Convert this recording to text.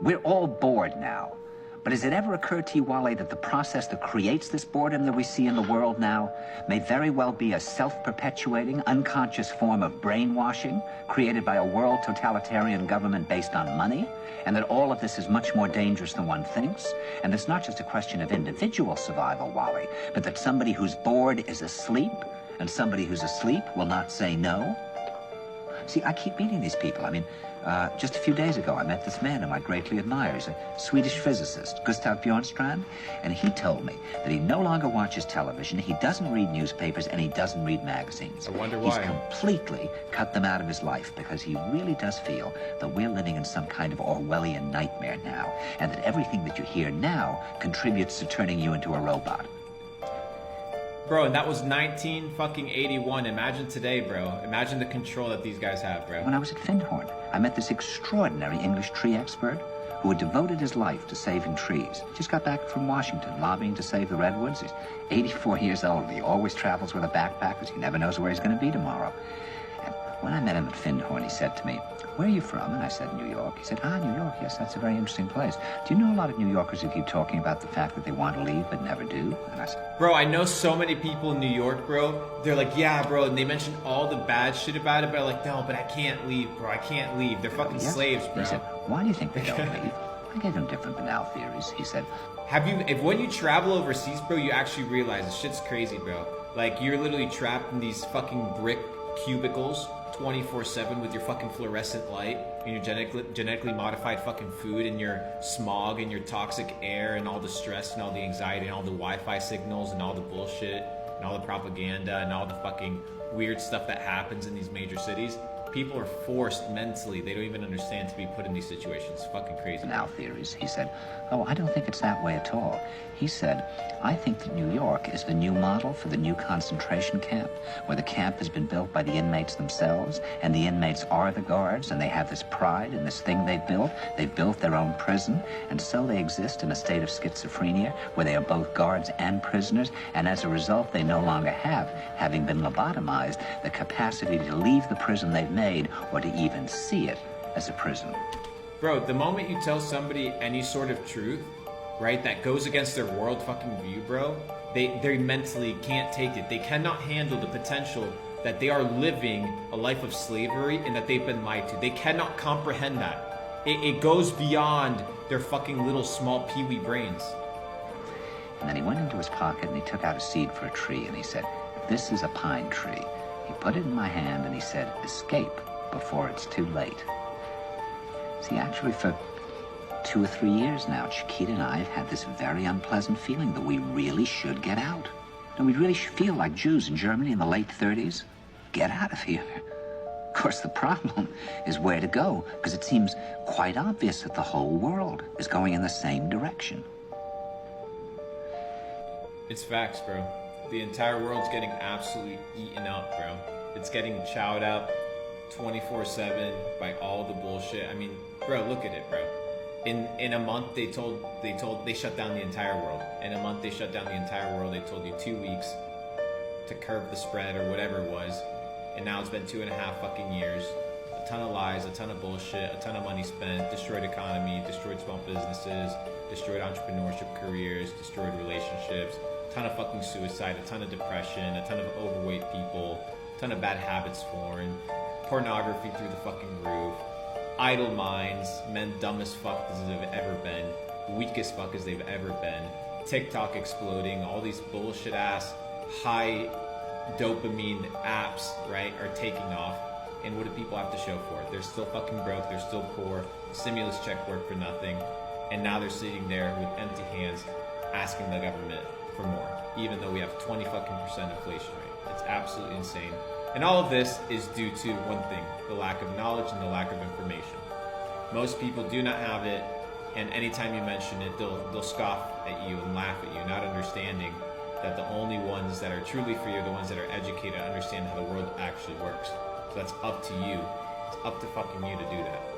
We're all bored now. But has it ever occurred to you, Wally, that the process that creates this boredom that we see in the world now may very well be a self-perpetuating, unconscious form of brainwashing created by a world totalitarian government based on money? And that all of this is much more dangerous than one thinks? And it's not just a question of individual survival, Wally, but that somebody who's bored is asleep, and somebody who's asleep will not say no? See, I keep meeting these people. I mean, just a few days ago, I met this man whom I greatly admire. He's a Swedish physicist, Gustav Bjornstrand, and he told me that he no longer watches television, he doesn't read newspapers, and he doesn't read magazines. I wonder why. He's completely cut them out of his life because he really does feel that we're living in some kind of Orwellian nightmare now, and that everything that you hear now contributes to turning you into a robot. Bro, and that was 1981. Imagine today, bro. Imagine the control that these guys have, bro. When I was at Findhorn, I met this extraordinary English tree expert who had devoted his life to saving trees. Just got back from Washington, lobbying to save the redwoods. He's 84 years old. He always travels with a backpack because he never knows where he's going to be tomorrow. And when I met him at Findhorn, he said to me, "Where are you from?" And I said, "New York." He said, "Ah, New York, yes, that's a very interesting place. Do you know a lot of New Yorkers who keep talking about the fact that they want to leave but never do?" And I said, "Bro, I know so many people in New York, bro. They're like, yeah, bro," and they mention all the bad shit about it, but I'm like, no, but I can't leave, bro. I can't leave. They're fucking slaves, bro. He said, "Why do you think they don't leave?" I gave him different banal theories. He said, when you travel overseas, bro, you actually realize this shit's crazy, bro. Like, you're literally trapped in these fucking brick cubicles 24/7 with your fucking fluorescent light and your genetically modified fucking food and your smog and your toxic air and all the stress and all the anxiety and all the Wi-Fi signals and all the bullshit and all the propaganda and all the fucking weird stuff that happens in these major cities. People are forced mentally. They don't even understand to be put in these situations. It's fucking crazy. Now theories. He said, "Oh, I don't think it's that way at all." He said, "I think that New York is the new model for the new concentration camp, where the camp has been built by the inmates themselves, and the inmates are the guards, and they have this pride in this thing they've built. They've built their own prison, and so they exist in a state of schizophrenia, where they are both guards and prisoners, and as a result, they no longer have, having been lobotomized, the capacity to leave the prison they've made, or to even see it as a prison." Bro, the moment you tell somebody any sort of truth, right, that goes against their world fucking view, bro, they mentally can't take it. They cannot handle the potential that they are living a life of slavery and that they've been lied to. They cannot comprehend that. It goes beyond their fucking little small peewee brains. And then he went into his pocket and he took out a seed for a tree and he said, "This is a pine tree." He put it in my hand and he said, "Escape before it's too late." See, actually, for 2 or 3 years now, Chiquita and I have had this very unpleasant feeling that we really should get out. And we really should feel like Jews in Germany in the late 30s. Get out of here. Of course, the problem is where to go, because it seems quite obvious that the whole world is going in the same direction. It's facts, bro. The entire world's getting absolutely eaten up, bro. It's getting chowed up 24/7 by all the bullshit. I mean, bro, look at it, bro. In a month they shut down the entire world. In a month they shut down the entire world. They told you 2 weeks to curb the spread or whatever it was. And now it's been 2.5 fucking years. A ton of lies, a ton of bullshit, a ton of money spent, destroyed economy, destroyed small businesses, destroyed entrepreneurship careers, destroyed relationships, a ton of fucking suicide, a ton of depression, a ton of overweight people, a ton of bad habits formed, pornography through the fucking roof, idle minds, men dumb as fuck as they've ever been, weak as fuck as they've ever been, TikTok exploding, all these bullshit ass high dopamine apps, right, are taking off. And what do people have to show for it? They're still fucking broke, they're still poor, stimulus check worked for nothing, and now they're sitting there with empty hands asking the government for more, even though we have 20 fucking percent inflation rate. It's absolutely insane. And all of this is due to one thing, the lack of knowledge and the lack of information. Most people do not have it, and anytime you mention it, they'll scoff at you and laugh at you, not understanding that the only ones that are truly free are the ones that are educated, understand how the world actually works. So that's up to you. It's up to fucking you to do that.